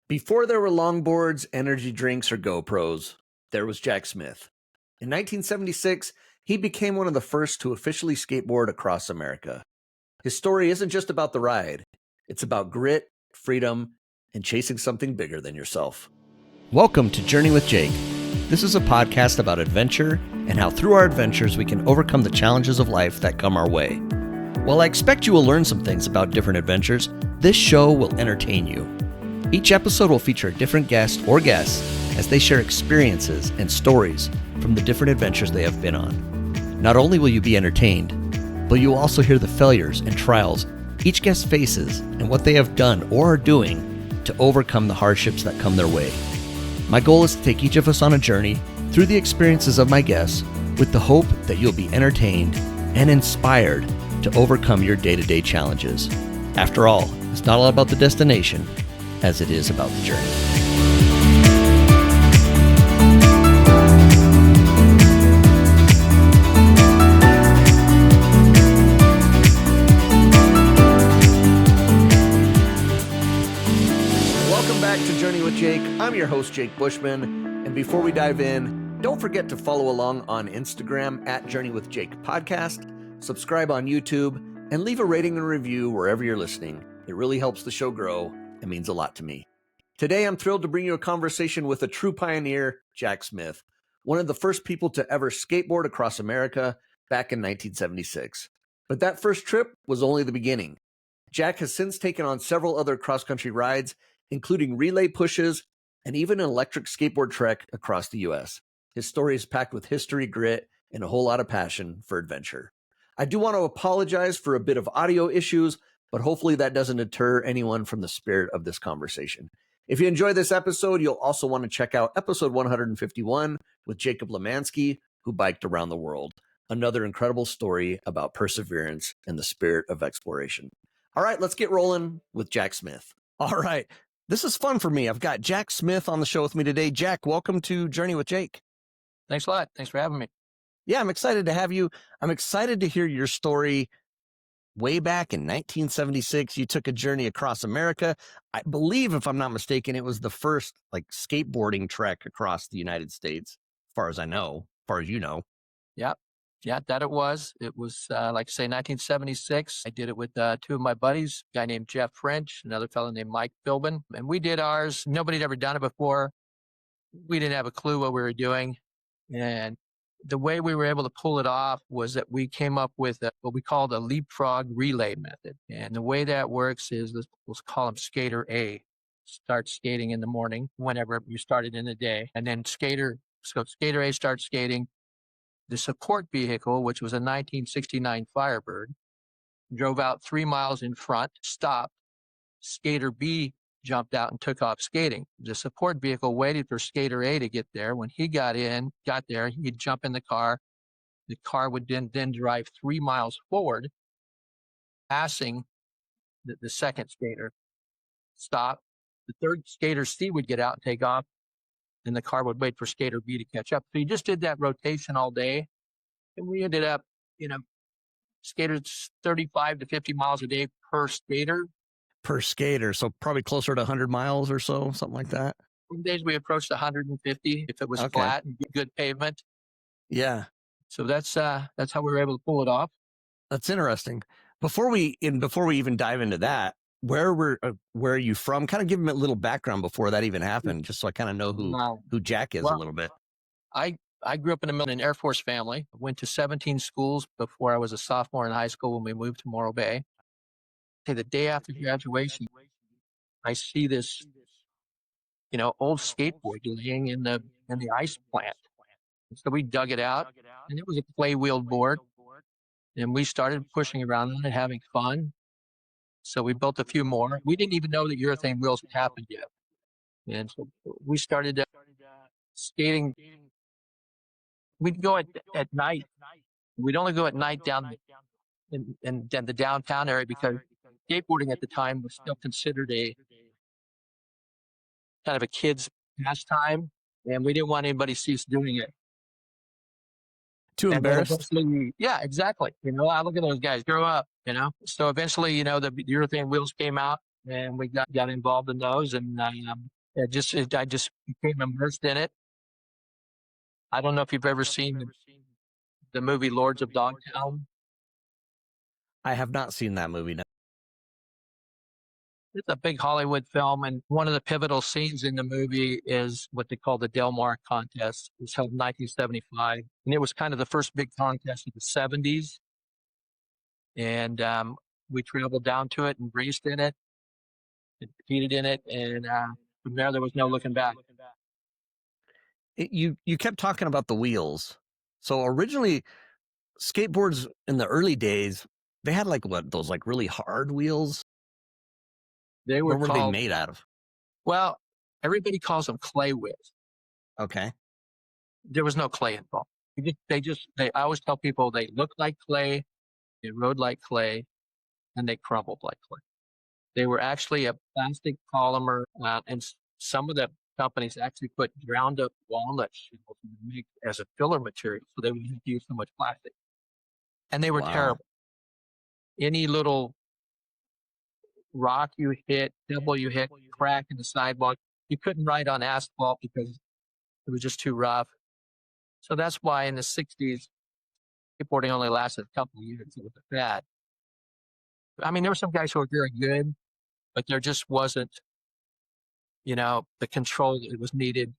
Before there were longboards, energy drinks, or GoPros, there was Jack Smith. In 1976, he became one of the first to officially skateboard across America. His story isn't just about the ride, it's about grit, freedom, and chasing something bigger than yourself. Welcome to Journey with Jake. This is a podcast about adventure and how through our adventures we can overcome the challenges of life that come our way. While I expect you will learn some things about different adventures, this show will entertain you. Each episode will feature a different guest or guests as they share experiences and stories from the different adventures they have been on. Not only will you be entertained, but you will also hear the failures and trials each guest faces and what they have done or are doing to overcome the hardships that come their way. My goal is to take each of us on a journey through the experiences of my guests with the hope that you'll be entertained and inspired to overcome your day-to-day challenges. After all, it's not all about the destination as it is about the journey. Welcome back to Journey with Jake. I'm your host, Jake Bushman. And before we dive in, don't forget to follow along on Instagram at Journey with Jake Podcast, subscribe on YouTube, and leave a rating and review wherever you're listening. It really helps the show grow. It means a lot to me. Today, I'm thrilled to bring you a conversation with a true pioneer, Jack Smith, one of the first people to ever skateboard across America back in 1976. But that first trip was only the beginning. Jack has since taken on several other cross-country rides, including relay pushes and even an electric skateboard trek across the U.S. His story is packed with history, grit, and a whole lot of passion for adventure. I do want to apologize for a bit of audio issues, but hopefully that doesn't deter anyone from the spirit of this conversation. If you enjoy this episode, you'll also want to check out episode 151 with Jacob Lemansky, who biked around the world. Another incredible story about perseverance and the spirit of exploration. All right, let's get rolling with Jack Smith. All right, this is fun for me. I've got Jack Smith on the show with me today. Jack, welcome to Journey with Jake. Thanks a lot. Thanks for having me. Yeah, I'm excited to have you. I'm excited to hear your story. Way back in 1976, you took a journey across America. I believe, if I'm not mistaken, it was the first skateboarding trek across the United States, as far as I know, as far as you know. Yeah, that it was. It was, like I say, 1976. I did it with two of my buddies, a guy named Jeff French, another fellow named Mike Philbin. And we did ours. Nobody had ever done it before. We didn't have a clue what we were doing. And the way we were able to pull it off was that we came up with what we called a leapfrog relay method. And the way that works is, we'll call him Skater A. Start skating in the morning, whenever you started in the day. And then Skater A starts skating. The support vehicle, which was a 1969 Firebird, drove out 3 miles in front, stopped. Skater B jumped out and took off skating. The support vehicle waited for Skater A to get there. When he got there, he'd jump in the car. The car would then drive 3 miles forward, passing the second skater, stop. The third Skater C would get out and take off, and the car would wait for Skater B to catch up. So you just did that rotation all day, and we ended up, skaters 35 to 50 miles a day per skater. Per skater, so probably closer to 100 miles or so, something like that. Some days we approached 150 if it was flat and good pavement. Yeah. So that's how we were able to pull it off. That's interesting. Before we even dive into that, where are you from? Kind of give me a little background before that even happened, just so I kind of know who Jack is a little bit. I grew up in an Air Force family. I went to 17 schools before I was a sophomore in high school when we moved to Morro Bay. The day after graduation, I see this, old skateboard laying in the ice plant. So we dug it out, and it was a clay wheeled board. And we started pushing around on it, having fun. So we built a few more. We didn't even know that urethane wheels had happened yet. And so we started skating. We'd go at night. We'd only go at night down in the downtown area because skateboarding at the time was still considered a kind of a kid's pastime, and we didn't want anybody to see us doing it. Too embarrassed? Yeah, exactly. I look at those guys, grow up, So eventually, the urethane wheels came out, and we got involved in those. And I just became immersed in it. I don't know if you've ever seen the movie Lords of Dogtown. I have not seen that movie. No. It's a big Hollywood film, and one of the pivotal scenes in the movie is what they call the Del Mar contest. It was held in 1975, and it was kind of the first big contest of the 70s. And we traveled down to it and raced in it, and competed in it, and from there was no looking back. You kept talking about the wheels. So originally, skateboards in the early days, they had like those like really hard wheels. They What were they called, made out of? well, everybody calls them clay wheels. Okay. There was no clay involved. I always tell people they look like clay, they rode like clay, and they crumbled like clay. They were actually a plastic polymer, and some of the companies actually put ground up walnut shells to make as a filler material, so they wouldn't have to use so much plastic. And they were terrible. Any little rock you hit, pebble you hit, crack in the sidewalk, you couldn't ride on asphalt because it was just too rough. So that's why in the 60s, skateboarding only lasted a couple of years. It was a fad. I mean, there were some guys who were very good, but there just wasn't, the control that was needed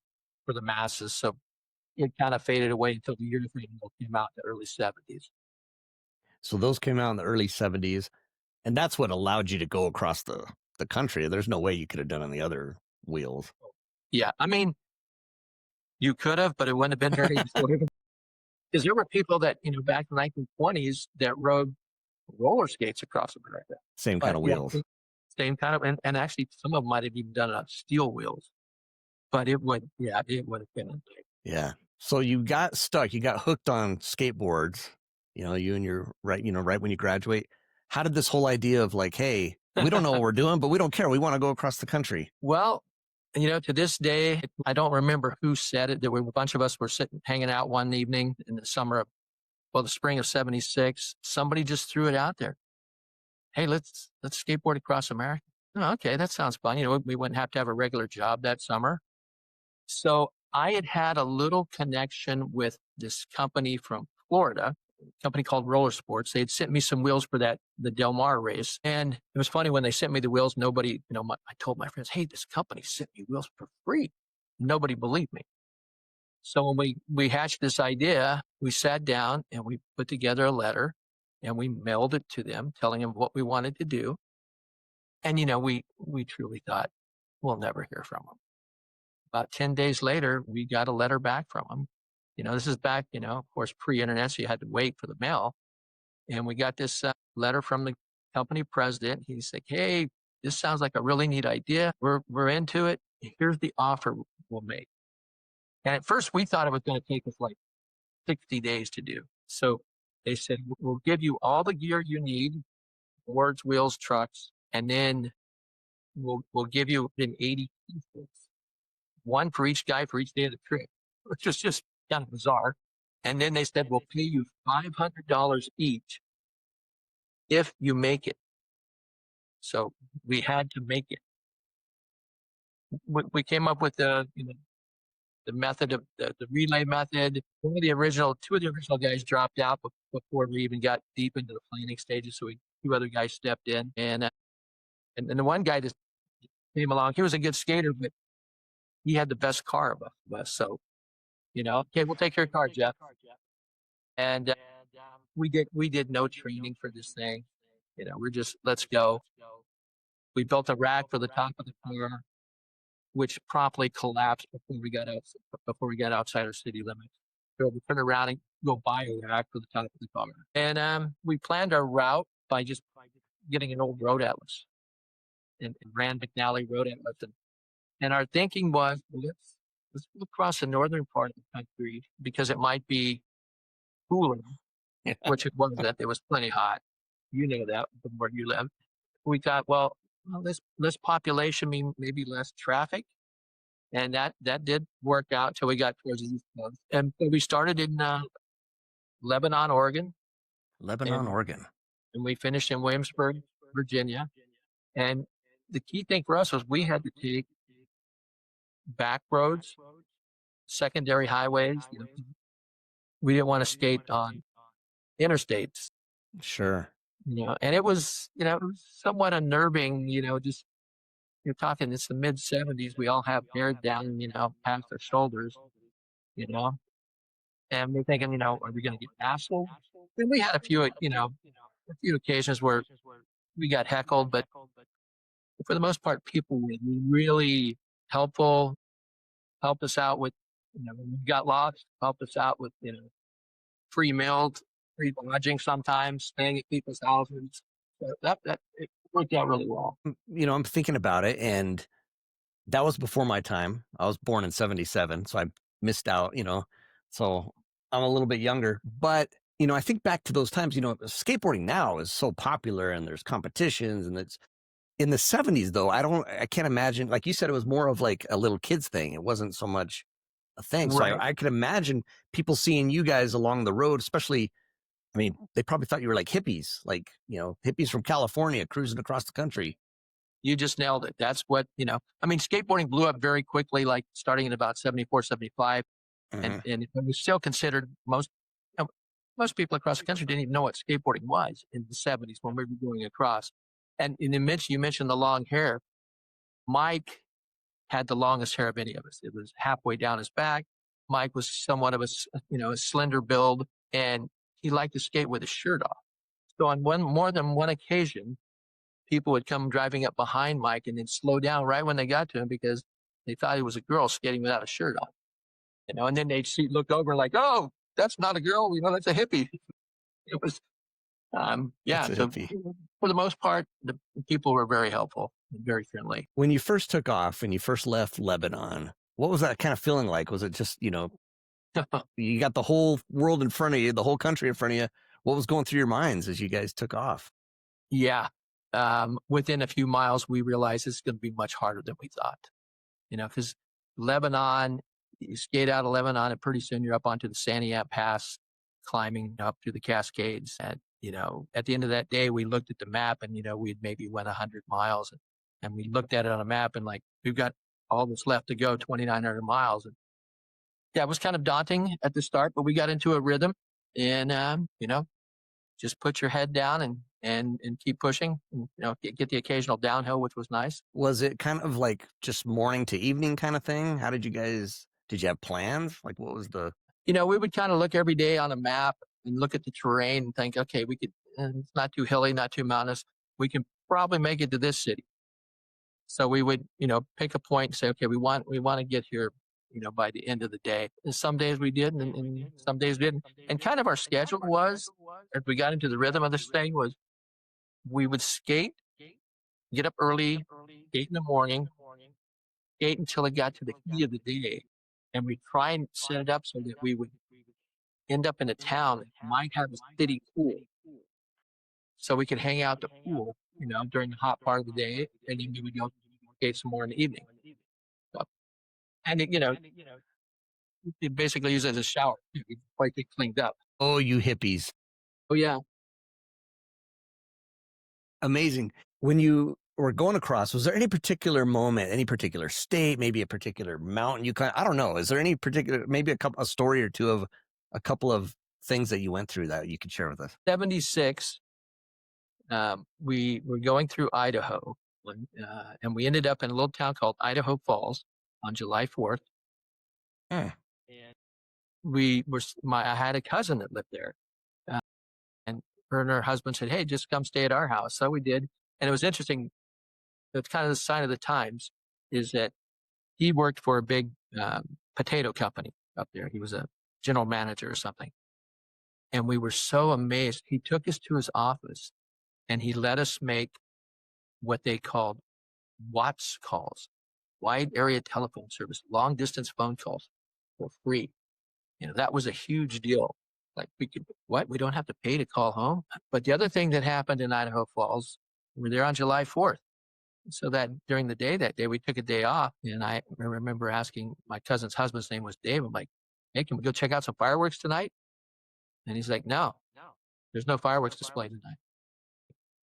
for the masses. So it kind of faded away until the year came out in the early 70s. So those came out in the early 70s, and that's what allowed you to go across the country. There's no way you could have done on the other wheels. Yeah, I mean, you could have, but it wouldn't have been very because there were people that, back in the 1920s that rode roller skates across America. Same kind of wheels. Same kind of, and actually some of them might have even done it on steel wheels. But it would have been. Yeah. So you got stuck. You got hooked on skateboards. You and your right when you graduate. How did this whole idea of like, hey, we don't know what we're doing, but we don't care. We want to go across the country. Well, to this day, I don't remember who said it. There were a bunch of us were hanging out one evening in the the spring of 76. Somebody just threw it out there. Hey, let's skateboard across America. Oh, okay, that sounds fun. We wouldn't have to have a regular job that summer. So I had a little connection with this company from Florida, a company called Roller Sports. They had sent me some wheels for the Del Mar race. And it was funny when they sent me the wheels, nobody, I told my friends, hey, this company sent me wheels for free. Nobody believed me. So when we hatched this idea, we sat down and we put together a letter and we mailed it to them, telling them what we wanted to do. And, we truly thought we'll never hear from them. About 10 days later, we got a letter back from them. This is back, of course, pre-internet, so you had to wait for the mail. And we got this letter from the company president. He's like, hey, this sounds like a really neat idea. We're into it. Here's the offer we'll make. And at first, we thought it was going to take us like 60 days to do. So they said, we'll give you all the gear you need, boards, wheels, trucks, and then we'll give you an 80 pieces. One for each guy for each day of the trip, which was just kind of bizarre. And then they said, we'll pay you $500 each if you make it. So we had to make it. We came up with the method of the relay method. Two of the original guys dropped out before we even got deep into the planning stages. So two other guys stepped in, and the one guy just came along. He was a good skater, but he had the best car of us. So, okay, we'll take your car, Jeff. And we did no training for this thing. We're just, let's go. We built a rack for the top of the car, which promptly collapsed before we got outside our city limits. So we turned around and go buy a rack for the top of the car. And we planned our route by just getting an old road atlas and Rand McNally road atlas. And our thinking was, let's go across the northern part of the country because it might be cooler, which it wasn't. It was plenty hot. You know that from where you live. We thought, well, less population mean maybe less traffic. And that did work out till we got towards the East Coast. And so we started in Lebanon, Oregon. And we finished in Williamsburg, Virginia. And the key thing for us was we had to take back roads, secondary highways. We didn't want to skate on interstates, Sure. and it was, it was somewhat unnerving, just you're talking, it's the mid 70s. We all have hair down, past our shoulders, you know, and we're thinking, are we going to get hassled? And we had a few occasions where we got heckled, but for the most part, people were really helpful, helped us out with, when we got lost, helped us out with, free meals, free lodging sometimes, staying at people's houses. So that it worked out really well. I'm thinking about it, and that was before my time. I was born in 77, so I missed out, so I'm a little bit younger. But, I think back to those times, skateboarding now is so popular and there's competitions, and it's in the 70s though. I can't imagine, like you said, it was more of like a little kids thing. It wasn't so much a thing. So Right. I could imagine people seeing you guys along the road, especially, I mean, they probably thought you were like hippies, hippies from California cruising across the country. You just nailed it. That's what, skateboarding blew up very quickly, like starting in about 74, 75. Mhm. And it was still considered most people across the country didn't even know what skateboarding was in the 70s when we were going across. And you mentioned the long hair. Mike had the longest hair of any of us. It was halfway down his back. Mike was somewhat of a slender build, and he liked to skate with his shirt off. So on more than one occasion, people would come driving up behind Mike and then slow down right when they got to him because they thought he was a girl skating without a shirt on. And then they'd look over like, oh, that's not a girl, that's a hippie. It was, yeah. That's a So hippie. for the most part, the people were very helpful and very friendly. When you first took off and you first left Lebanon, what was that kind of feeling like? Was it just, you got the whole world in front of you, the whole country in front of you? What was going through your minds as you guys took off? Yeah. Within a few miles, we realized it's going to be much harder than we thought, because Lebanon, you skate out of Lebanon and pretty soon you're up onto the Santiam Pass, climbing up through the Cascades. And, at the end of that day, we looked at the map and, we'd maybe went 100 miles and we looked at it on a map and like, we've got all this left to go, 2,900 miles. And yeah, it was kind of daunting at the start, but we got into a rhythm and, just put your head down and keep pushing and, get the occasional downhill, which was nice. Was it kind of like just morning to evening kind of thing? How did you have plans? Like what was the We would kind of look every day on a map and look at the terrain and think, okay, it's not too hilly, not too mountainous. We can probably make it to this city. So we would, pick a point and say, okay, we want to get here, by the end of the day. And some days we did and some days didn't. And kind of our schedule was, as we got into the rhythm of this thing, was we would skate, get up early, skate in the morning, skate until it got to the heat of the day. And we try and set it up so that we would end up in a town that might have a city pool. So we could hang out at the pool, during the hot part of the day, and then we would go skate some more in the evening. So, and you basically use it as a shower. You quite get cleaned up. Oh, you hippies. Oh yeah. Amazing. When you were going across, was there any particular moment, any particular state, maybe a particular mountain I don't know. Is there any particular, maybe a story or two of a couple of things that you went through that you could share with us? 76. We were going through Idaho, and we ended up in a little town called Idaho Falls on July 4th. Hmm. And I had a cousin that lived there, and her and her husband said, "Hey, just come stay at our house." So we did, and it was interesting. It's kind of the sign of the times is that he worked for a big potato company up there. He was a general manager or something, and we were so amazed. He took us to his office, and he let us make what they called WATS calls, wide area telephone service, long distance phone calls for free. That was a huge deal. Like we don't have to pay to call home. But the other thing that happened in Idaho Falls, we were there on July 4th. So that during the day that day, we took a day off. And I remember asking my cousin's husband's name was Dave. I'm like, hey, can we go check out some fireworks tonight? And he's like, no, there's no fireworks display tonight.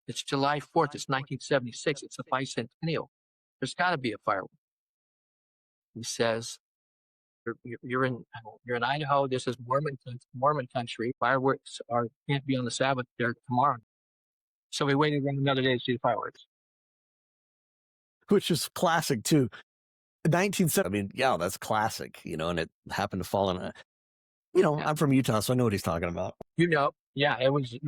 It's July 4th. It's 1976. It's a bicentennial. There's got to be a firework. He says, you're in Idaho. This is Mormon country. Fireworks can't be on the Sabbath there tomorrow. So we waited another day to see the fireworks. Which is classic too. 1970. I mean, yeah, that's classic, and it happened to fall in a, Yeah. I'm from Utah, so I know what he's talking about. Yeah, it was,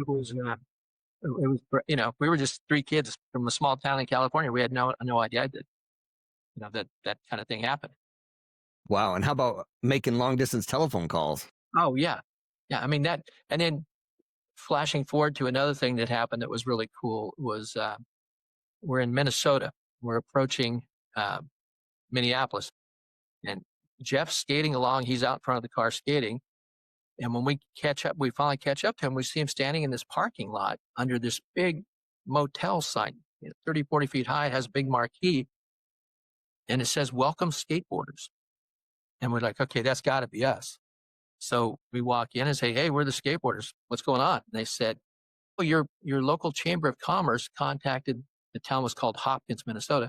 we were just three kids from a small town in California. We had no idea that kind of thing happened. Wow. And how about making long distance telephone calls? Oh yeah. Yeah. I mean that, and then flashing forward to another thing that happened that was really cool was, we're in Minnesota. We're approaching, Minneapolis, and Jeff's skating along. He's out in front of the car skating. And when we finally catch up to him, we see him standing in this parking lot under this big motel sign, 30, 40 feet high. It has a big marquee and it says, "Welcome skateboarders." And we're like, okay, that's gotta be us. So we walk in and say, "Hey, we're the skateboarders. What's going on?" And they said, "Oh, your local chamber of commerce contacted," the town was called Hopkins, Minnesota,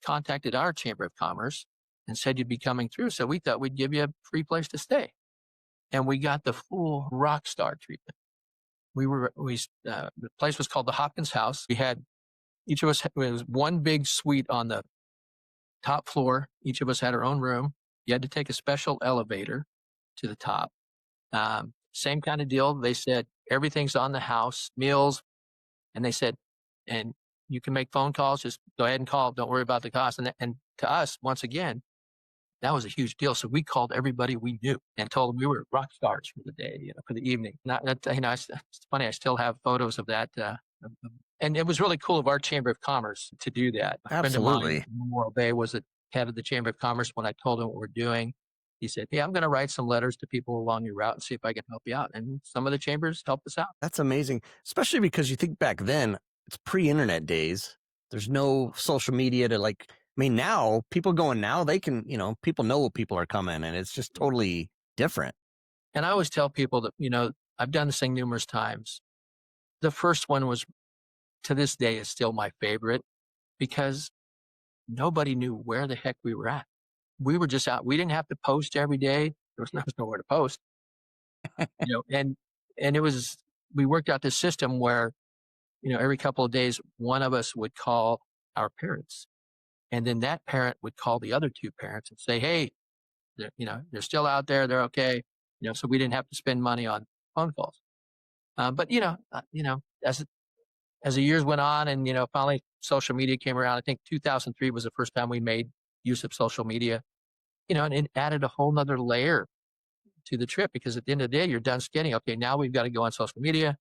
"contacted our chamber of commerce and said you'd be coming through. So we thought we'd give you a free place to stay." And we got the full rock star treatment. The place was called the Hopkins House. We had, each of us, it was one big suite on the top floor. Each of us had our own room. You had to take a special elevator to the top. Same kind of deal. They said, everything's on the house, meals. And they said, and you can make phone calls. Just go ahead and call. Don't worry about the cost. And to us, once again, that was a huge deal. So we called everybody we knew and told them we were rock stars for the day, for the evening. It's funny. I still have photos of that. And it was really cool of our Chamber of Commerce to do that. A friend of mine, Memorial Bay, was the head of the Chamber of Commerce. When I told him what we're doing, he said, "Yeah, I'm going to write some letters to people along your route and see if I can help you out." And some of the chambers helped us out. That's amazing, especially because you think back then, it's pre-internet days. There's no social media to now people they can, people know people are coming, and it's just totally different. And I always tell people that, I've done this thing numerous times. The first one was, to this day, is still my favorite because nobody knew where the heck we were at. We were just out. We didn't have to post every day. There was nowhere to post, and we worked out this system where, every couple of days, one of us would call our parents. And then that parent would call the other two parents and say, "Hey, they're still out there. They're okay." So we didn't have to spend money on phone calls. But as the years went on and, finally social media came around, I think 2003 was the first time we made use of social media, and it added a whole nother layer to the trip, because at the end of the day, you're done skating. Okay, now we've got to go on social media.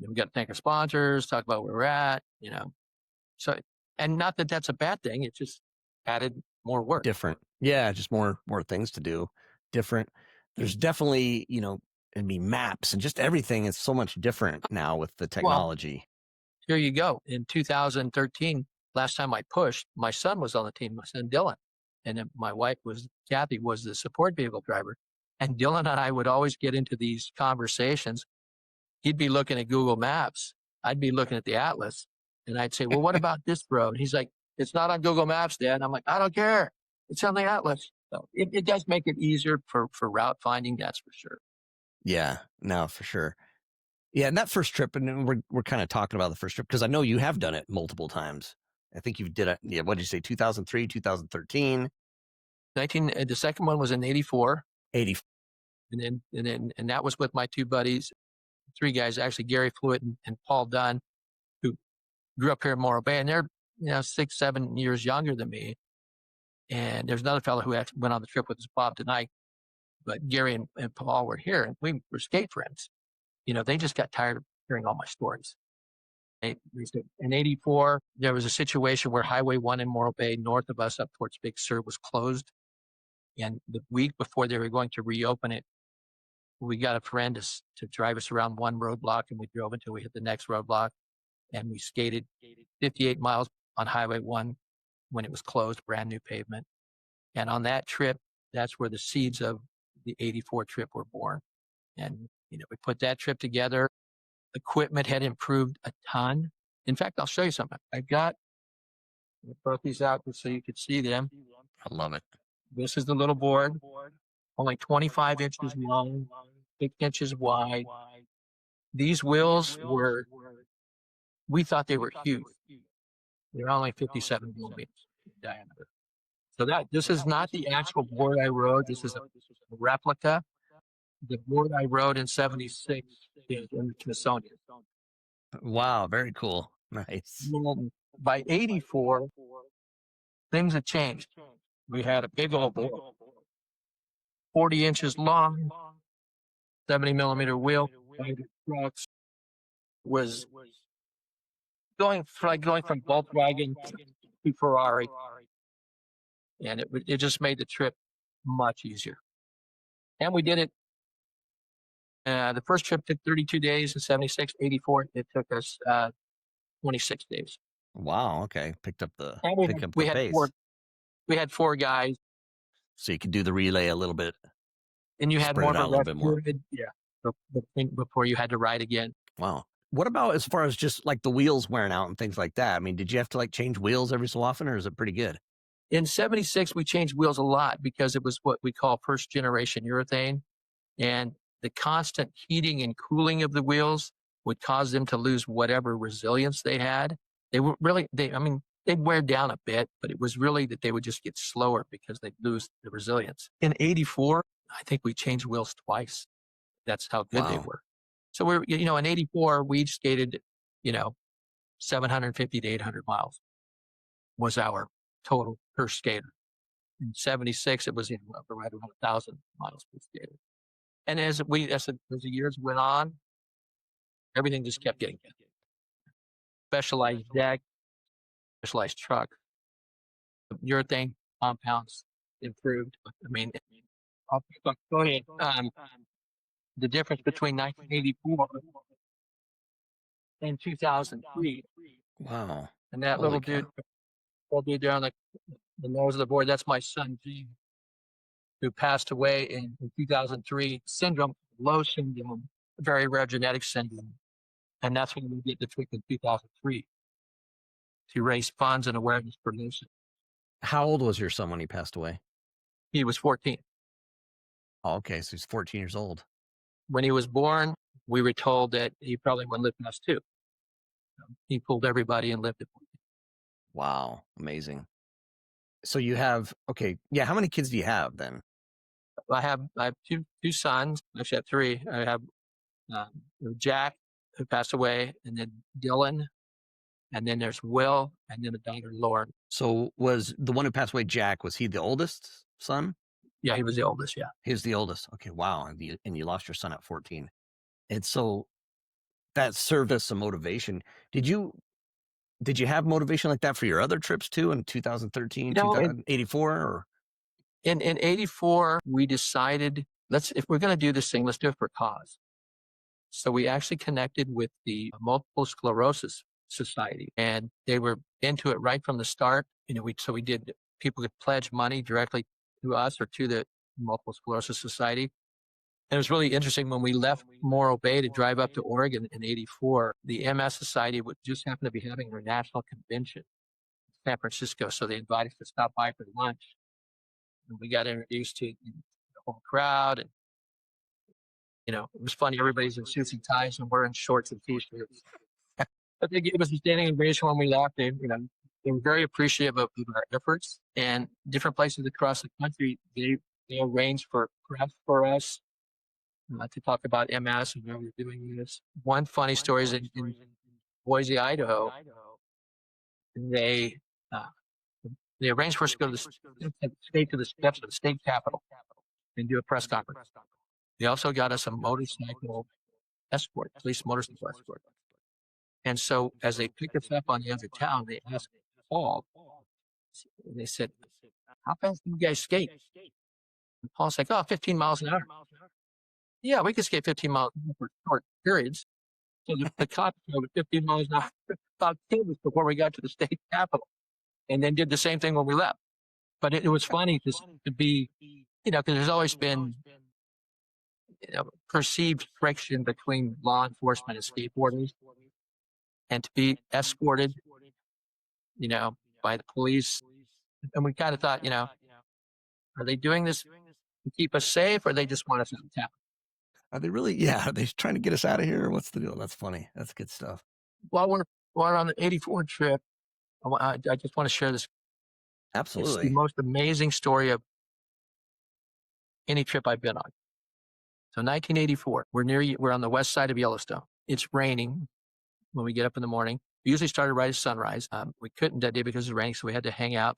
We've got to thank our sponsors, talk about where we're at, So, and not that that's a bad thing. It just added more work. Different. Yeah. Just more things to do. Different. There's definitely, maps and just everything is so much different now with the technology. Well, here you go. In 2013, last time I pushed, my son was on the team, my son Dylan. And then my wife Kathy was the support vehicle driver. And Dylan and I would always get into these conversations. He'd be looking at Google Maps. I'd be looking at the Atlas. And I'd say, "Well, what about this road?" He's like, "It's not on Google Maps, Dad." And I'm like, "I don't care. It's on the Atlas." So it does make it easier for route finding. That's for sure. Yeah, no, for sure. Yeah. And that first trip, and we're kind of talking about the first trip, because I know you have done it multiple times. I think you did it. Yeah. What did you say? 2003, 2013? The second one was in 84. 80. And that was with my two buddies, three guys, actually, Gary Fluitt and Paul Dunn, who grew up here in Morro Bay, and they're 6, 7 years younger than me. And there's another fellow who actually went on the trip with us, Bob, tonight. But Gary and Paul were here, and we were skate friends. They just got tired of hearing all my stories. In 84, there was a situation where Highway 1 in Morro Bay, north of us up towards Big Sur, was closed. And the week before they were going to reopen it, we got a friend to drive us around one roadblock, and we drove until we hit the next roadblock. And we skated 58 miles on Highway 1 when it was closed, brand new pavement. And on that trip, that's where the seeds of the 84 trip were born. And, we put that trip together. Equipment had improved a ton. In fact, I'll show you something. I brought these out so you could see them. I love it. This is the little board, only 25 inches long, 6 inches wide. These wheels we thought they were huge. They're only 57 millimeters in diameter. So this is not the actual board I rode. This is a replica. The board I rode in 76 is in the Smithsonian. Wow, very cool. Nice. And by 84, things had changed. We had a big old board, 40 inches long, 70 millimeter wheel. Trucks was going from Volkswagen to Ferrari, and it just made the trip much easier. And we did it. The first trip took 32 days in 76, 84. It took us 26 days. Wow. Okay. Pick up the pace. We had 4 guys. So you could do the relay a little bit. And you had more of a little bit more. Yeah. Before you had to ride again. Wow. What about as far as just like the wheels wearing out and things like that? I mean, did you have to like change wheels every so often, or is it pretty good? In 76, we changed wheels a lot because it was what we call first generation urethane. And the constant heating and cooling of the wheels would cause them to lose whatever resilience they had. They were really, they'd wear down a bit, but it was really that they would just get slower because they'd lose the resilience. In 84, I think we changed wheels twice. That's how good they were. So in 84, we skated, 750 to 800 miles was our total per skater. In 76, it was right around 1,000 miles per skater. And as the years went on, everything just kept getting better. Specialized deck, specialized truck, urethane compounds improved. Go ahead. The difference between 1984 and 2003. Wow. And that little dude there on the nose of the board, that's my son, Gene, who passed away in 2003. Lowe syndrome, a very rare genetic syndrome. And that's when we did the trick in 2003 to raise funds and awareness for Lowe syndrome. How old was your son when he passed away? He was 14. Oh, okay. So he's 14 years old. When he was born, we were told that he probably wouldn't live past 2. He fooled everybody and lived at 14. Wow. Amazing. So you have, how many kids do you have then? I have 2 sons. Actually, I have 3. I have Jack, who passed away, and then Dylan, and then there's Will, and then a daughter, Lauren. So was the one who passed away, Jack, was he the oldest son? Yeah, he was the oldest, yeah. He was the oldest. Okay, wow. And you lost your son at 14. And so that served as some motivation. Did you have motivation like that for your other trips too in 2013, 2084? Or? In 84, we decided, if we're going to do this thing, let's do it for a cause. So we actually connected with the Multiple Sclerosis Society, and they were into it right from the start. People could pledge money directly to us or to the Multiple Sclerosis Society. And it was really interesting when we left Morro Bay to drive up to Oregon in 84, the MS Society would just happen to be having their national convention in San Francisco. So they invited us to stop by for lunch. And we got introduced to the whole crowd. And, it was funny. Everybody's in suits and ties and we're in shorts and t-shirts. But they gave us a standing ovation when we left. They were very appreciative of our efforts, and different places across the country, they arranged for press for us to talk about MS and how we're doing this. One funny story is in Boise, Idaho. They arranged for us to go to the steps of the state capitol and do a press conference. They also got us a motorcycle escort, police motorcycle escort. And so as they picked us up on the other town, they asked Paul, and they said, "How fast do you guys skate?" And Paul's like, 15 miles an hour. Yeah, we could skate 15 miles for short periods. So the cops drove at 15 miles an hour about 10 minutes before we got to the state capitol, and then did the same thing when we left. But it was funny to be, because there's always been perceived friction between law enforcement and skateboarders, and to be escorted, by the police. And we kind of thought, Are they doing this to keep us safe, or they just want us out of town? Are they really? Yeah. Are they trying to get us out of here? What's the deal? That's funny. That's good stuff. Well, we're on the 84 trip. I just want to share this. Absolutely. It's the most amazing story of any trip I've been on. So 1984, we're on the west side of Yellowstone. It's raining when we get up in the morning. We usually started right at sunrise. We couldn't that day because it was raining, so we had to hang out.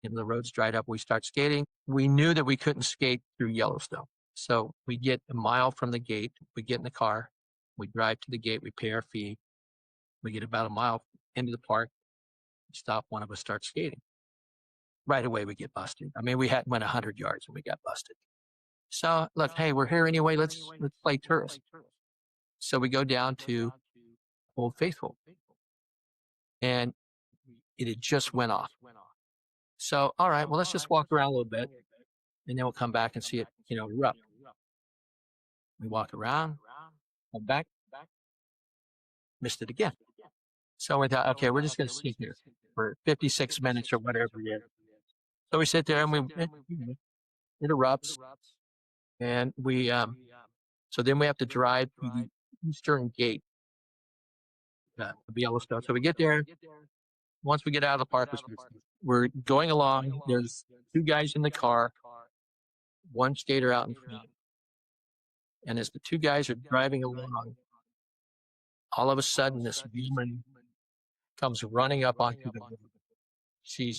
And the roads dried up. We start skating. We knew that we couldn't skate through Yellowstone. So we get a mile from the gate. We get in the car. We drive to the gate. We pay our fee. We get about a mile into the park. We stop. One of us starts skating. Right away, we get busted. I mean, we hadn't went 100 yards and we got busted. So look, hey, we're here anyway. Let's play tourist. So we go down to Old Faithful, and it had just went off. So all right, well, let's just walk around a little bit, and then we'll come back and see it, erupt. We walk around, come back, missed it again. So we thought, okay, we're just going to sit here for 56 minutes or whatever it is. So we sit there and it erupts, and so then we have to drive to the eastern gate of Yellowstone. So we get there. Once we get out of the park, we're going along. There's two guys in the car, one skater out in front. And as the two guys are driving along, all of a sudden, this woman comes running up onto the road. She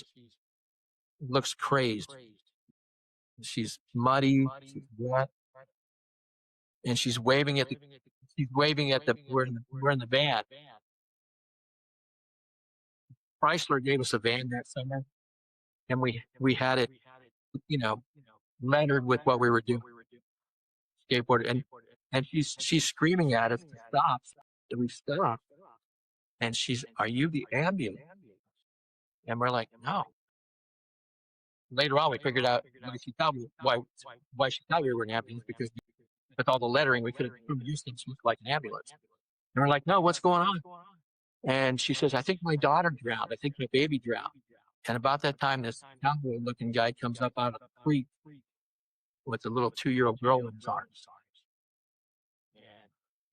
looks crazed. She's muddy, she's wet, and she's waving at we're in the van. Chrysler gave us a van that summer, and we had it, lettered with what we were doing, skateboard, and she's screaming at us to stop. And we stop, and "Are you the ambulance?" And we're like, "No." Later on, we figured out why she thought we were an ambulance, because with all the lettering, we could have used things like an ambulance. And we're like, "No, what's going on?" And she says, "I think my daughter drowned. I think my baby drowned." And about that time, this cowboy-looking guy comes up out of the creek with a little 2-year-old girl in his arms. And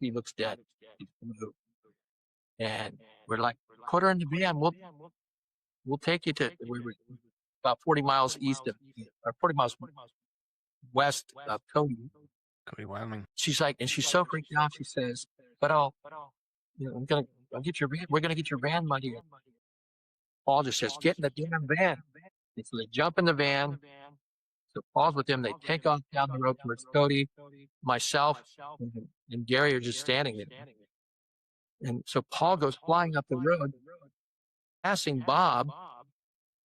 he looks dead. He's blue. And we're like, "Put her in the van. We'll take you to." We were about 40 miles or 40 miles west of Cody, Wyoming. She's like, and she's so freaked out. She says, "But I'll get your van. We're gonna get your van money." Paul just says, "Get in the damn van." And so they jump in the van. So Paul's with them. They take off down the road towards Cody. Myself and Gary are just standing there. And so Paul goes flying up the road, passing Bob.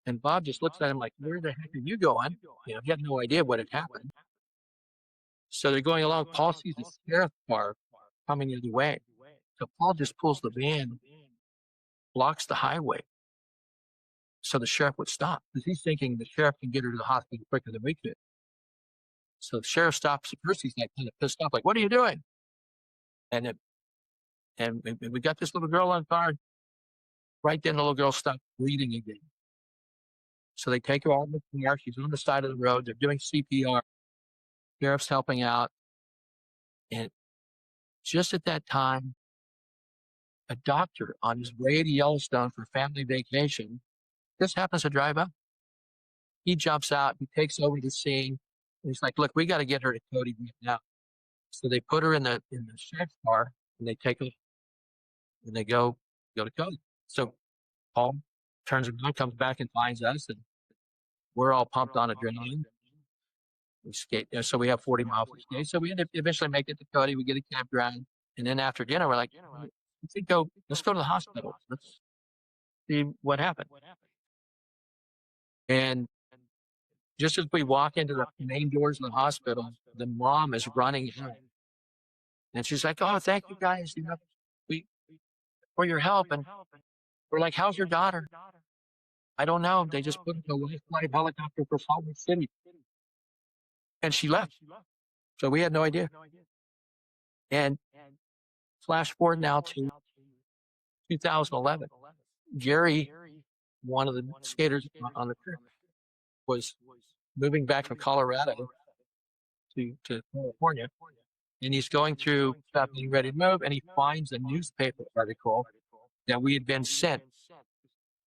And Bob just looks at him like, "Where the heck are you going?" He had no idea what had happened. So they're going along. Paul sees the sheriff car coming the other way. So Paul just pulls the van, blocks the highway, so the sheriff would stop, because he's thinking the sheriff can get her to the hospital quicker than we could. So the sheriff stops. At first, he's like kind of pissed off, like, "What are you doing?" And we got this little girl on guard. Right then, the little girl stopped bleeding again. So they take her out of the car. She's on the side of the road. They're doing CPR. Sheriff's helping out. And just at that time, a doctor on his way to Yellowstone for family vacation just happens to drive up. He jumps out. He takes over the scene. And he's like, "Look, we got to get her to Cody now." So they put her in the sheriff's car, and they take her, and they go to Cody. So Paul turns around, comes back, and finds us, and we're all pumped on adrenaline. We skate, so we have 40 miles to skate. So we eventually make it to Cody. We get a campground, and then after dinner, we're like, let's go to the hospital. Let's see what happened. And just as we walk into the main doors of the hospital, the mom is running in, and she's like, "Oh, thank you guys, for your help." And we're like, "How's your daughter?" "I don't know. They just put a flight helicopter for Salt Lake City, and she left." So we had no idea. And flash forward now to 2011. Gary, one of the skaters on the trip, was moving back from Colorado to California, and he's going through stuff, getting ready to move, and he finds a newspaper article that we had been sent.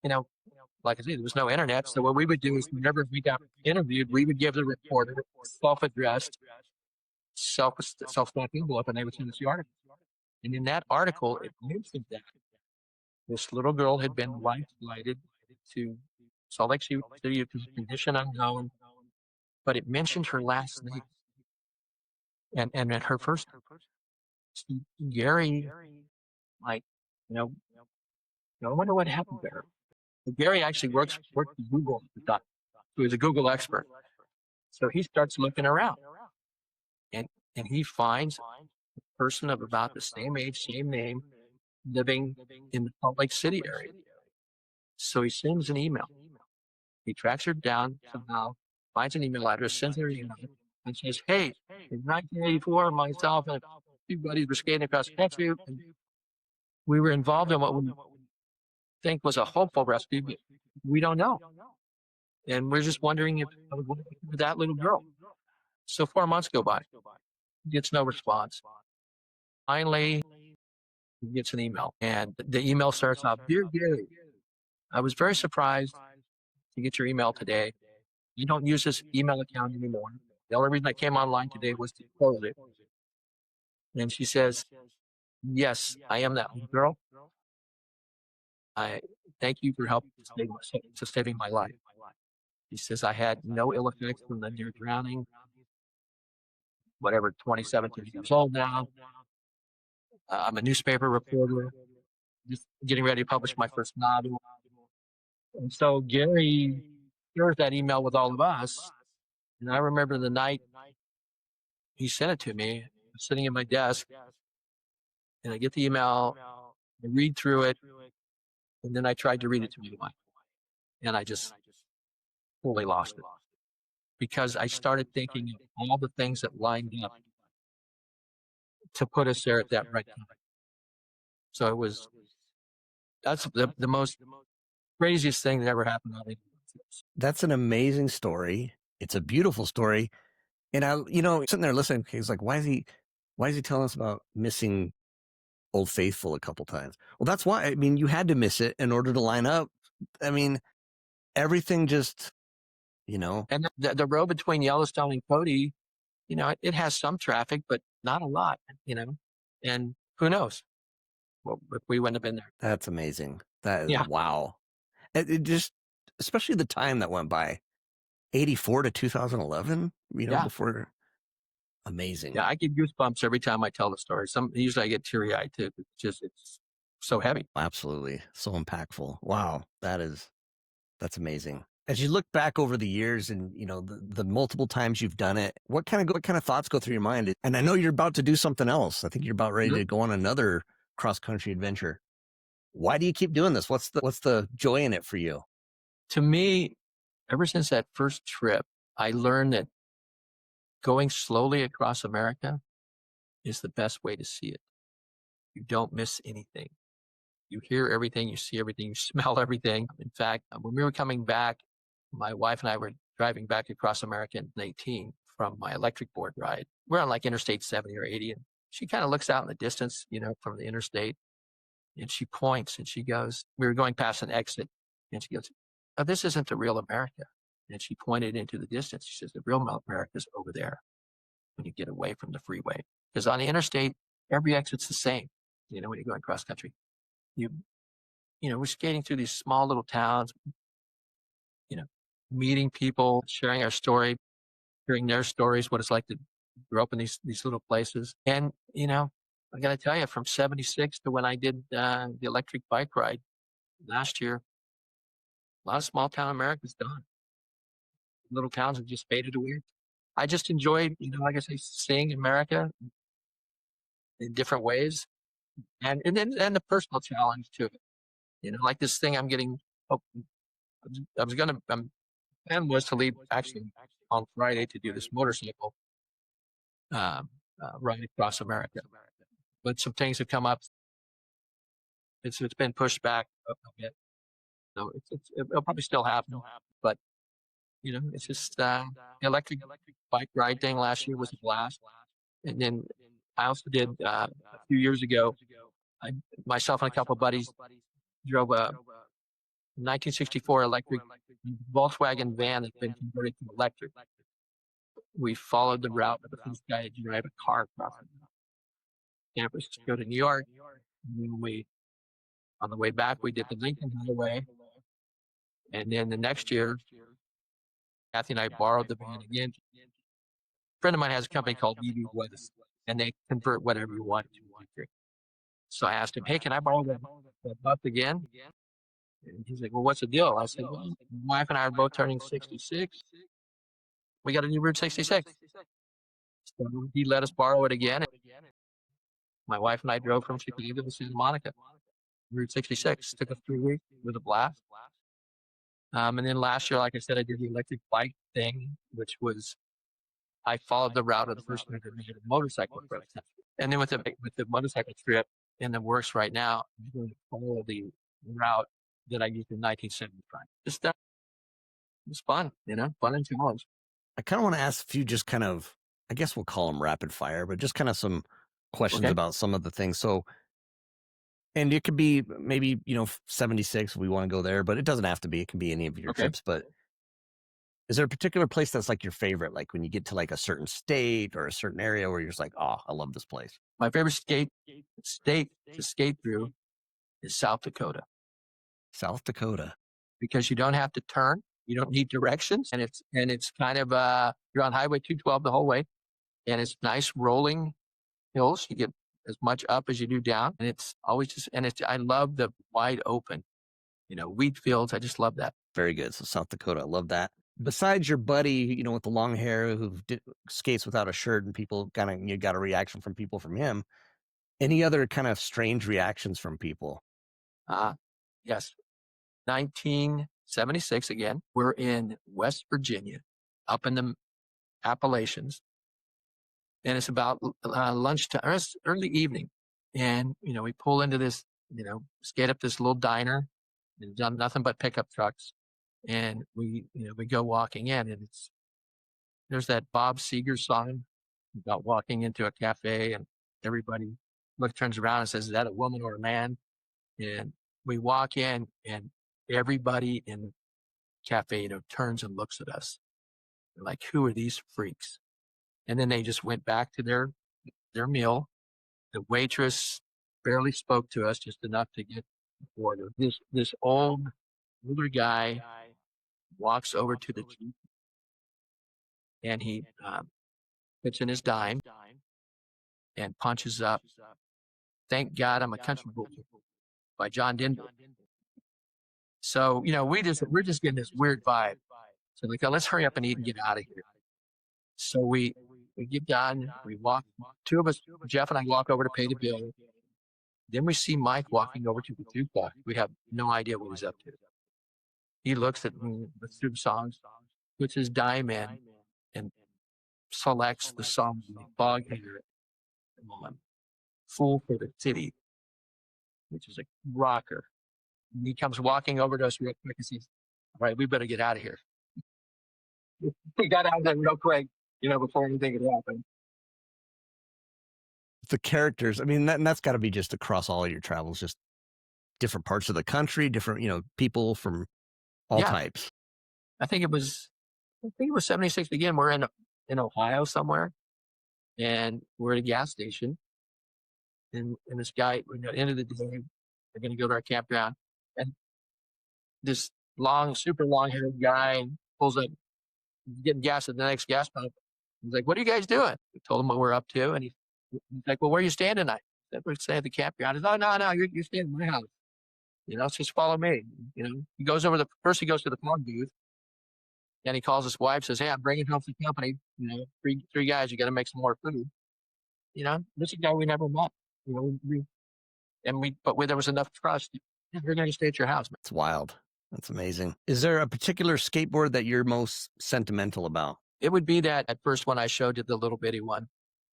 You know, like I said, there was no internet, so what we would do is whenever we got interviewed, we would give the reporter self-addressed, self-stamped envelope, and they would send us the article. And in that article, it mentioned that this little girl had been life flighted to Salt Lake City to a condition unknown, but it mentioned her last name and her first name. Gary, like, you know, I wonder what happened there. But Gary actually worked for Google at the time. He was a Google expert. So he starts looking around and he finds a person of about the same age, same name, living in the Salt Lake City area. So he sends an email. He tracks her down somehow, finds an email address, sends her an email, and says, "Hey, in 1984, myself and a few buddies were skating across the country, and we were involved in what we think was a hopeful rescue, but we don't know. And we're just wondering if that little girl." So 4 months go by, gets no response. Finally, he gets an email, and the email starts off, "Dear Gary, I was very surprised to get your email today. You don't use this email account anymore. The only reason I came online today was to close it." And she says, "Yes, I am that little girl. I thank you for helping to saving my life." He says, "I had no ill effects from the near drowning, whatever, 27 years old now. I'm a newspaper reporter, just getting ready to publish my first novel." And so Gary shares that email with all of us. And I remember the night he sent it to me, I'm sitting at my desk, and I get the email, I read through it, and then I tried to read it to my wife. And I just fully lost it because I started thinking of all the things that lined up to put us there at that right time. So that's the most craziest thing that ever happened on me. That's an amazing story. It's a beautiful story. And sitting there listening, he's like, why is he telling us about missing Old Faithful a couple times? Well, that's why. I mean, you had to miss it in order to line up. I mean, everything just, And the road between Yellowstone and Cody, it has some traffic, but not a lot, and who knows? Well, if we wouldn't have been there. That's amazing. That is, Yeah. Wow. It just, especially the time that went by, 84 to 2011, Yeah. before. Amazing. Yeah, I get goosebumps every time I tell the story. Usually I get teary-eyed too. It's so heavy. Absolutely. So impactful. Wow. That's amazing. As you look back over the years and, the multiple times you've done it, what kind of thoughts go through your mind? And I know you're about to do something else. I think you're about ready to go on another cross-country adventure. Why do you keep doing this? What's the joy in it for you? To me, ever since that first trip, I learned that going slowly across America is the best way to see it. You don't miss anything. You hear everything, you see everything, you smell everything. In fact, when we were coming back, my wife and I were driving back across America in 2018 from my electric board ride. We're on like Interstate 70 or 80, and she kind of looks out in the distance, from the interstate, and she points and she goes, we were going past an exit, and she goes, "Oh, this isn't the real America." And she pointed into the distance. She says, "The real America is over there when you get away from the freeway." Because on the interstate, every exit's the same, when you're going cross country. We're skating through these small little towns, meeting people, sharing our story, hearing their stories, what it's like to grow up in these little places. And, I got to tell you, from 76 to when I did the electric bike ride last year, a lot of small town America's done. Little towns have just faded away. I just enjoyed, like I say, seeing America in different ways. And then the personal challenge to it, like this thing I'm getting. Plan was to leave actually on Friday to do this motorcycle ride across America, but some things have come up. It's been pushed back a bit, so it'll probably still happen. But it's just the electric bike ride thing last year was a blast. And then I also did a few years ago, I myself and a couple of buddies drove a 1964 electric Volkswagen van that's been converted to electric. We followed the route of the first guy to drive a car across campus to go to New York. And then on the way back, we did the Lincoln Highway. And then the next year, Kathy and I borrowed the van again. A friend of mine has a company called EV West, and they convert whatever you want to electric. So I asked him, hey, can I borrow the bus again? And he's like, well, what's the deal? I said, well, my wife and I are both turning 66. We got a new Route 66. So he let us borrow it again. My wife and I drove from Chicago to Santa Monica. Route 66 took us 3 weeks with a blast. And then last year, like I said, I did the electric bike thing, which was I followed the route of the first motorcycle trip. And then with the motorcycle trip in the works right now, I'm going to follow the route that I used in 1975. Just it was fun, fun and challenge. I kind of want to ask a few just kind of, I guess we'll call them rapid fire, but just kind of some questions about some of the things. So, and it could be maybe, 76 if we want to go there, but it doesn't have to be. It can be any of your trips. But is there a particular place that's like your favorite? Like when you get to like a certain state or a certain area where you're just like, oh, I love this place. My favorite state to skate through is South Dakota. South Dakota. Because you don't have to turn. You don't need directions. And it's kind of, you're on Highway 212 the whole way. And it's nice rolling hills. You get as much up as you do down. And it's always I love the wide open, wheat fields. I just love that. Very good. So South Dakota, I love that. Besides your buddy, with the long hair who skates without a shirt and people you got a reaction from people from him, any other kind of strange reactions from people? Yes. 1976 again. We're in West Virginia, up in the Appalachians. And it's about lunchtime, early evening. And, we pull into this, skate up this little diner. There's done nothing but pickup trucks. And we go walking in, and there's that Bob Seger song about walking into a cafe, and everybody turns around and says, is that a woman or a man? And we walk in, and everybody in the cafe, turns and looks at us. They're like, who are these freaks? And then they just went back to their meal. The waitress barely spoke to us, just enough to get the order. This older guy walks over to the Jeep, and he puts in his dime and punches up, "Thank God I'm a Country Boy" by John Denver. So, we're just getting this weird vibe. So like, let's hurry up and eat and get out of here. So we get done, we walk, two of us, Jeff and I, walk over to pay the bill. Then we see Mike walking over to the jukebox. We have no idea what he's up to. He looks at me, looks through the songs, puts his dime in, and selects the song Boghead, Fool for the City, which is a rocker. And he comes walking over to us real quick and says, all right, we better get out of here. We got out of there real quick, before anything had happened. The characters, I mean, that's got to be just across all of your travels, just different parts of the country, different, people from all types. I think it was 76 again. We're in Ohio somewhere, and we're at a gas station. And this guy, at the end of the day, we're going to go to our campground, and this super long-haired guy pulls up, getting gas at the next gas pump. He's like, "What are you guys doing?" We told him what we're up to, and he's like, "Well, where are you staying tonight?" I said, "We're staying at the campground." He said, "Oh, no, you're staying at my house. Just follow me." He goes over he goes to the phone booth, and he calls his wife, says, "Hey, I'm bringing home some company. Three guys. You got to make some more food." This is a guy we never met. But there was enough trust. We're going to stay at your house. It's wild. That's amazing. Is there a particular skateboard that you're most sentimental about? It would be that at first one I showed you, the little bitty one.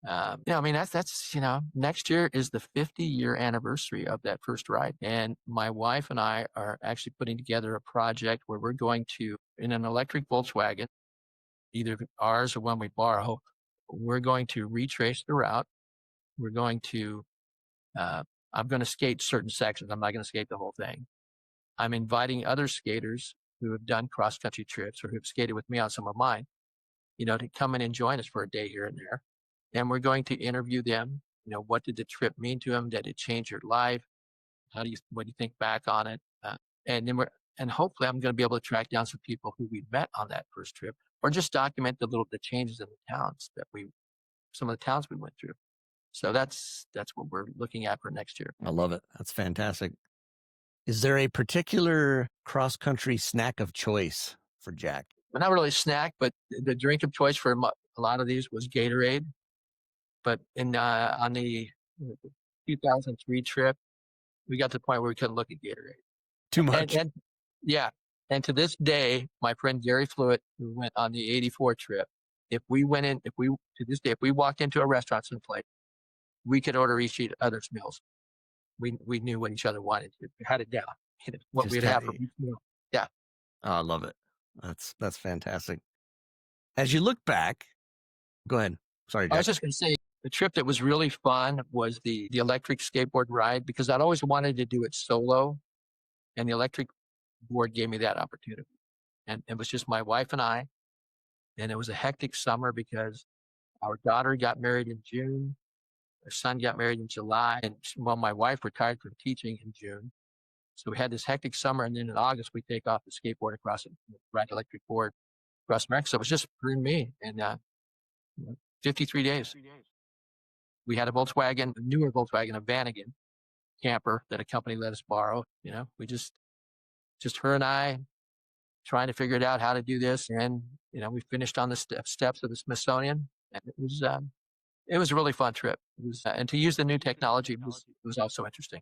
I mean, that's, next year is the 50-year anniversary of that first ride. And my wife and I are actually putting together a project where we're going to, in an electric Volkswagen, either ours or one we borrow, we're going to retrace the route. We're going to, I'm going to skate certain sections. I'm not going to skate the whole thing. I'm inviting other skaters who have done cross-country trips or who've skated with me on some of mine, to come in and join us for a day here and there. And we're going to interview them. What did the trip mean to them? Did it change your life? What do you think back on it? And hopefully I'm going to be able to track down some people who we met on that first trip, or just document the changes in the towns some of the towns we went through. So that's what we're looking at for next year. I love it. That's fantastic. Is there a particular cross-country snack of choice for Jack? Well, not really a snack, but the drink of choice for a lot of these was Gatorade. But on the 2003 trip, we got to the point where we couldn't look at Gatorade. Too much. And to this day, my friend Gary Flewitt, who went on the 84 trip, if we walked into a restaurant someplace, we could order each other's meals. We knew what each other wanted. We had it down. What we'd have for each meal. Yeah. Oh, I love it. That's fantastic. As you look back, go ahead. Sorry, Jack. I was just going to say, the trip that was really fun was the electric skateboard ride, because I'd always wanted to do it solo, and the electric board gave me that opportunity. And it was just my wife and I, and it was a hectic summer because our daughter got married in June, our son got married in July, and my wife retired from teaching in June. So we had this hectic summer, and then in August we take off the skateboard across it, ride electric board across America. So it was just her and me, and 53 days. We had a newer Volkswagen, a Vanagon camper that a company let us borrow. We just her and I trying to figure it out how to do this. And, we finished on the steps of the Smithsonian, and it was a really fun trip. And to use the new technology was also interesting.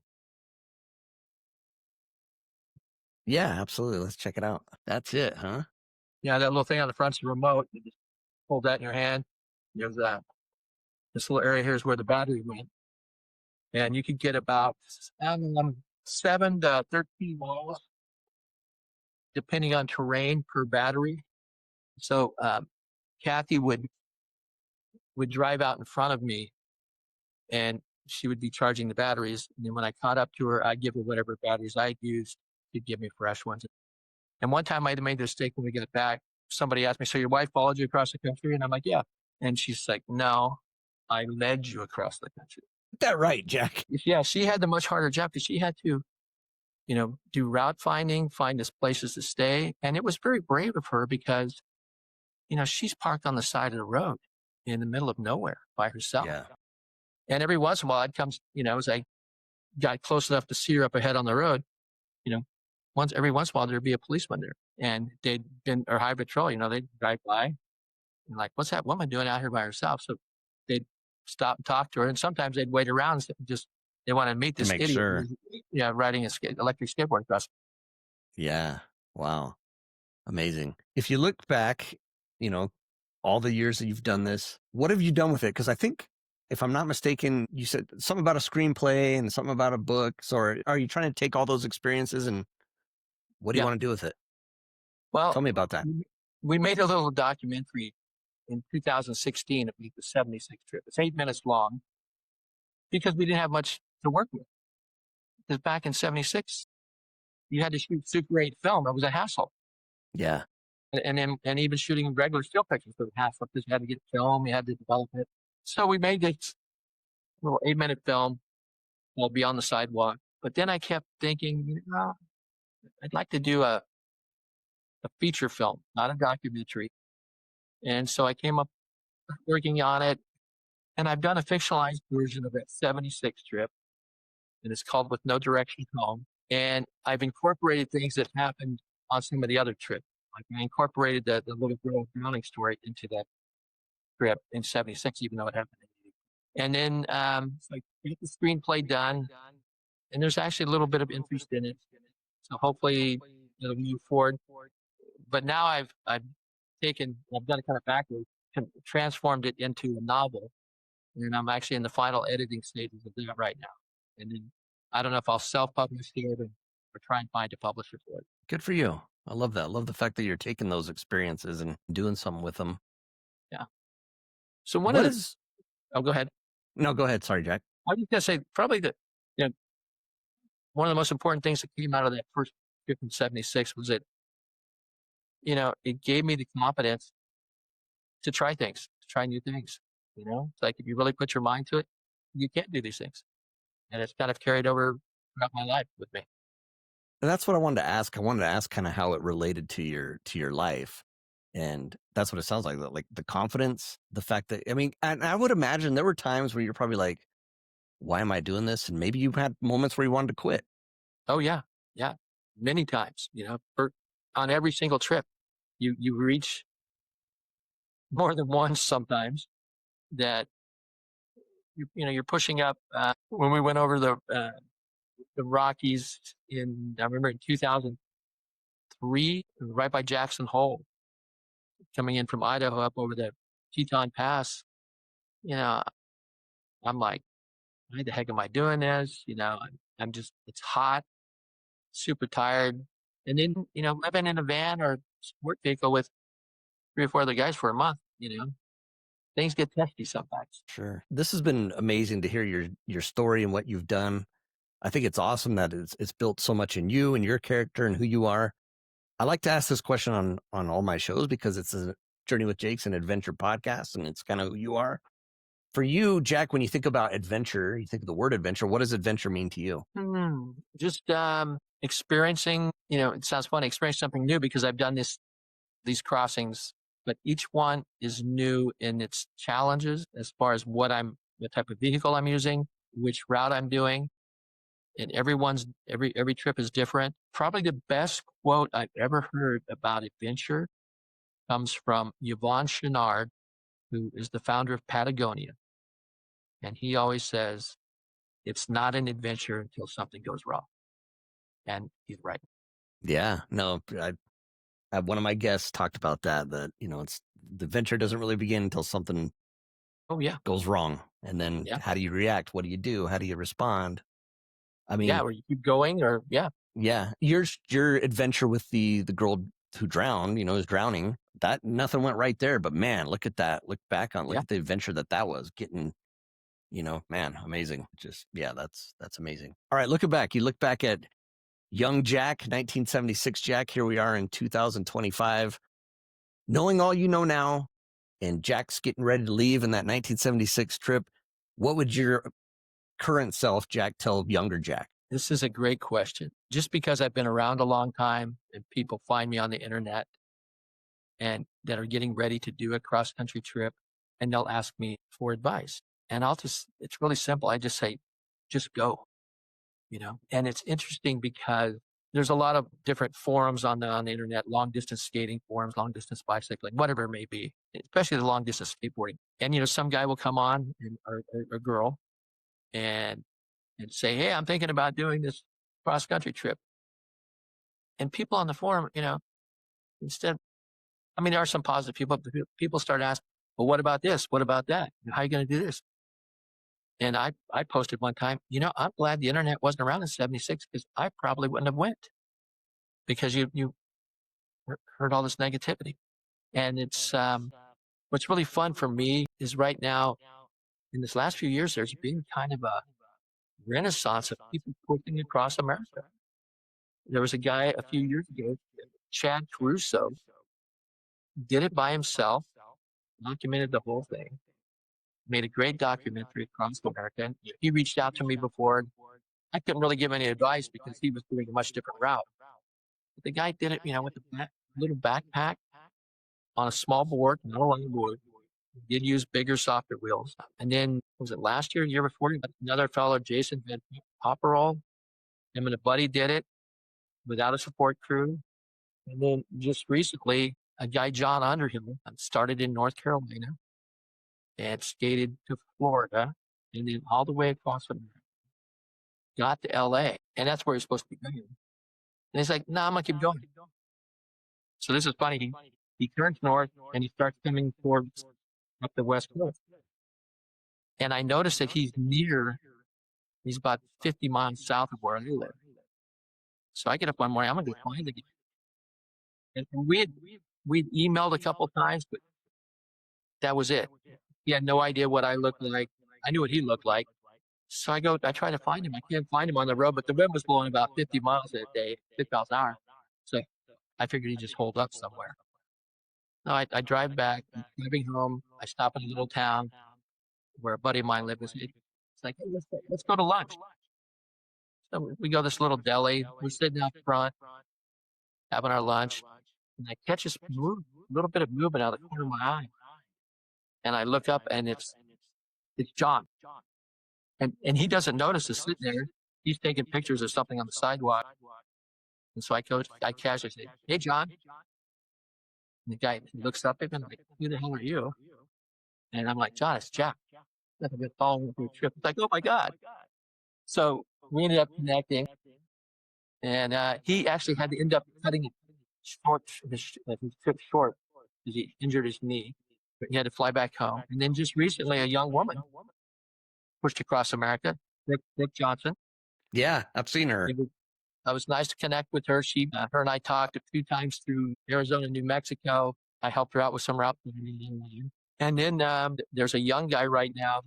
Yeah, absolutely. Let's check it out. That's it, huh? Yeah, that little thing on the front's the remote. You just hold that in your hand. There's this little area here is where the battery went. And you could get about 7 to 13 miles, depending on terrain, per battery. So Kathy would drive out in front of me, and she would be charging the batteries. And then when I caught up to her, I'd give her whatever batteries I'd used. She'd give me fresh ones. And one time I made the mistake when we get it back. Somebody asked me, "So your wife followed you across the country?" And I'm like, "Yeah." And she's like, "No, I led you across the country." Get that right, Jack. Yeah, she had the much harder job because she had to, do route finding, find us places to stay. And it was very brave of her because, she's parked on the side of the road in the middle of nowhere by herself. Yeah. And every once in a while I'd come, as I got close enough to see her up ahead on the road, every once in a while there'd be a policeman there, and or high patrol, they'd drive by and like, "What's that woman doing out here by herself?" So they'd stop and talk to her, and sometimes they'd wait around they want to meet this idiot. Sure. Yeah, riding electric skateboard across. Yeah. Wow. Amazing. If you look back, all the years that you've done this, what have you done with it? Because I think, if I'm not mistaken, you said something about a screenplay and something about a book. So are you trying to take all those experiences and what do you want to do with it? Well, tell me about that. We made a little documentary in 2016 of the 76 trip. It's 8 minutes long because we didn't have much to work with. Because back in 76, you had to shoot Super 8 film. It was a hassle. Yeah. And even shooting regular still pictures was a hassle because you had to get film, you had to develop it. So we made this little 8-minute film called Beyond the Sidewalk. But then I kept thinking, I'd like to do a feature film, not a documentary. And so I came up working on it, and I've done a fictionalized version of that 76 trip, and it's called With No Direction Home. And I've incorporated things that happened on some of the other trips. Like I incorporated the little girl drowning story into that trip in 76, even though it happened in 80. And then so I get the screenplay done, and there's actually a little bit of interest in it. So hopefully it'll move forward. But now I've done it kind of backwards, transformed it into a novel. and I'm actually in the final editing stages of that right now. And then I don't know if I'll self-publish it or try and find a publisher for it. Good for you. I love that. I love the fact that you're taking those experiences and doing something with them. Yeah. So one What of the, is? oh, go ahead. No, go ahead. Sorry, Jack. I was just gonna say probably you know, one of the most important things that came out of that first trip in '76 was that, it gave me the confidence to try things, to try new things. It's like if you really put your mind to it, you can do these things. And it's kind of carried over throughout my life with me. And that's what I wanted to ask. I wanted to ask kind of how it related to your life. And that's what it sounds like the confidence, the fact that, I mean, and I would imagine there were times where you're probably like, why am I doing this? And maybe you had moments where you wanted to quit. Oh yeah. Yeah. Many times, on every single trip, you reach more than once sometimes that you're pushing up. When we went over the Rockies I remember in 2003, right by Jackson Hole, coming in from Idaho up over the Teton Pass, I'm like, why the heck am I doing this? I'm just, it's hot, super tired. And then, living in a van or sport vehicle with 3 or 4 other guys for a month, things get testy sometimes. Sure. This has been amazing to hear your story and what you've done. I think it's awesome that it's built so much in you and your character and who you are. I like to ask this question on all my shows because it's a Journey with Jake's an adventure podcast, and it's kind of who you are. For you, Jack, when you think about adventure, you think of the word adventure. What does adventure mean to you? Just experiencing, it sounds funny, experience something new because I've done these crossings, but each one is new in its challenges as far as what type of vehicle I'm using, which route I'm doing. And every trip is different. Probably the best quote I've ever heard about adventure comes from Yvon Chouinard, who is the founder of Patagonia. And he always says, it's not an adventure until something goes wrong. And he's right. Yeah, no, one of my guests talked about that it's the adventure doesn't really begin until something goes wrong. And then how do you react? What do you do? How do you respond? I mean, or you keep going yeah. Your adventure with the girl who drowned, is drowning. That nothing went right there, but man, look at that. Look back on, look at the adventure that was getting, man, amazing. Just, that's amazing. All right. Looking back, you look back at young Jack, 1976 Jack. Here we are in 2025, knowing all you know now, and Jack's getting ready to leave in that 1976 trip. What would your current self, Jack, tell younger Jack? This is a great question. Just because I've been around a long time and people find me on the internet and that are getting ready to do a cross-country trip, and they'll ask me for advice. And it's really simple. I just say, just go, and it's interesting because there's a lot of different forums on the internet, long distance skating forums, long distance bicycling, whatever it may be, especially the long distance skateboarding. And, some guy will come on or a girl and say, hey, I'm thinking about doing this cross country trip. And people on the forum, instead, there are some positive people, but people start asking, well, what about this? What about that? How are you going to do this? And I posted one time, I'm glad the internet wasn't around in '76 because I probably wouldn't have went because you heard all this negativity. And it's, what's really fun for me is right now in this last few years, there's been kind of a renaissance of people pushing across America. There was a guy a few years ago, Chad Caruso, did it by himself, documented the whole thing, made a great documentary across America. And he reached out to me before. I couldn't really give any advice because he was doing a much different route. But the guy did it, with a little backpack on a small board, not a longboard. He did use bigger, softer wheels. And then, was it last year, year before, another fellow, Jason Van Popperall, him and a buddy did it without a support crew. And then just recently, a guy, John Underhill, started in North Carolina and skated to Florida and then all the way across America, got to LA. And that's where he's supposed to be going. And he's like, no, I'm going to keep going. So this is funny. He turns north and he starts coming towards up the West Coast. And I noticed that he's about 50 miles south of where I live. So I get up one morning, I'm going to go find the guy. And we'd emailed a couple times, but that was it. He had no idea what I looked like. I knew what he looked like. So I try to find him. I can't find him on the road, but the wind was blowing about 50 miles a day, 50 miles an hour. So I figured he'd just hold up somewhere. No, I drive back, I'm driving home. I stop in a little town where a buddy of mine lived. It's like, hey, let's go to lunch. So we go to this little deli. We're sitting out front, having our lunch, and I catch this little bit of movement out of the corner of my eye. And I look up, and it's John. And he doesn't notice us sitting there. He's taking pictures of something on the sidewalk. And so I casually say, "Hey, John." And the guy looks up at me and like, "Who the hell are you?" And I'm like, "John, it's Jack. I've been following through a trip." It's like, "Oh my God." So we ended up connecting. And he actually had to end up cutting it short, his trip short because he injured his knee. But he had to fly back home. And then just recently, a young woman pushed across America, Brooke Johnson. Yeah, I've seen her. It was nice to connect with her. Her and I talked a few times through Arizona, New Mexico. I helped her out with some route planning. And then there's a young guy right now,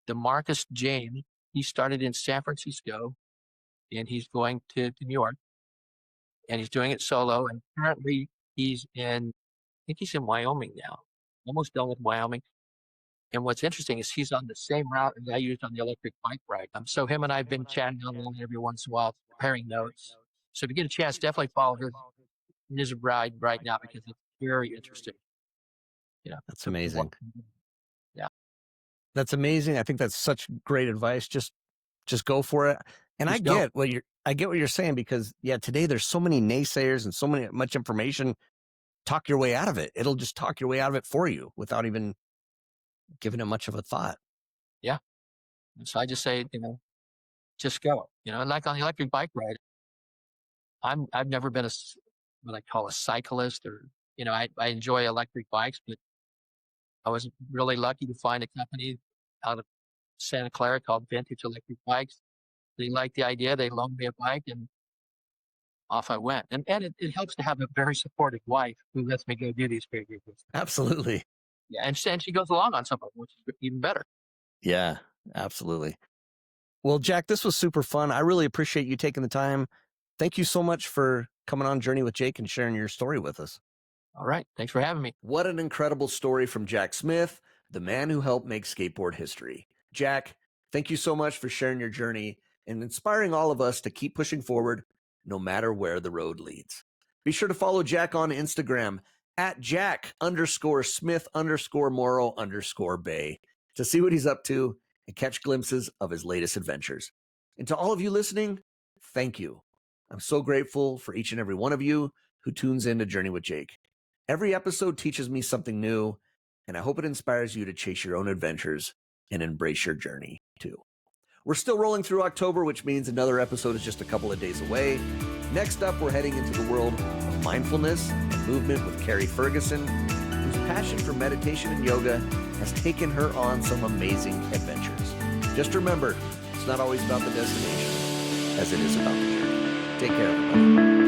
DeMarcus James. He started in San Francisco, and he's going to New York, and he's doing it solo. And currently, I think he's in Wyoming now, almost done with Wyoming. And what's interesting is he's on the same route as I used on the electric bike ride. So him and I have been chatting online every once in a while, comparing notes. So if you get a chance, definitely follow his ride right now because it's very interesting. That's amazing. Yeah, that's amazing. I think that's such great advice. Just go for it. And I get what you're saying because today there's so many naysayers and so much information. Talk your way out of it. It'll just talk your way out of it for you without even giving it much of a thought. Yeah. So I just say, just go. Like on the electric bike ride, I've never been what I call a cyclist, or I enjoy electric bikes, but I was really lucky to find a company out of Santa Clara called Vintage Electric Bikes. They liked the idea. They loaned me a bike, and off I went. And it helps to have a very supportive wife who lets me go do these crazy things. Absolutely. Yeah, and she goes along on something, which is even better. Yeah, absolutely. Well, Jack, this was super fun. I really appreciate you taking the time. Thank you so much for coming on Journey with Jake and sharing your story with us. All right. Thanks for having me. What an incredible story from Jack Smith, the man who helped make skateboard history. Jack, thank you so much for sharing your journey and inspiring all of us to keep pushing forward no matter where the road leads. Be sure to follow Jack on Instagram at Jack_Smith_Moral_Bay to see what he's up to and catch glimpses of his latest adventures. And to all of you listening, thank you. I'm so grateful for each and every one of you who tunes in to Journey with Jake. Every episode teaches me something new, and I hope it inspires you to chase your own adventures and embrace your journey too. We're still rolling through October, which means another episode is just a couple of days away. Next up, we're heading into the world of mindfulness and movement with Carrie Ferguson, whose passion for meditation and yoga has taken her on some amazing adventures. Just remember, it's not always about the destination as it is about the journey. Take care, everybody.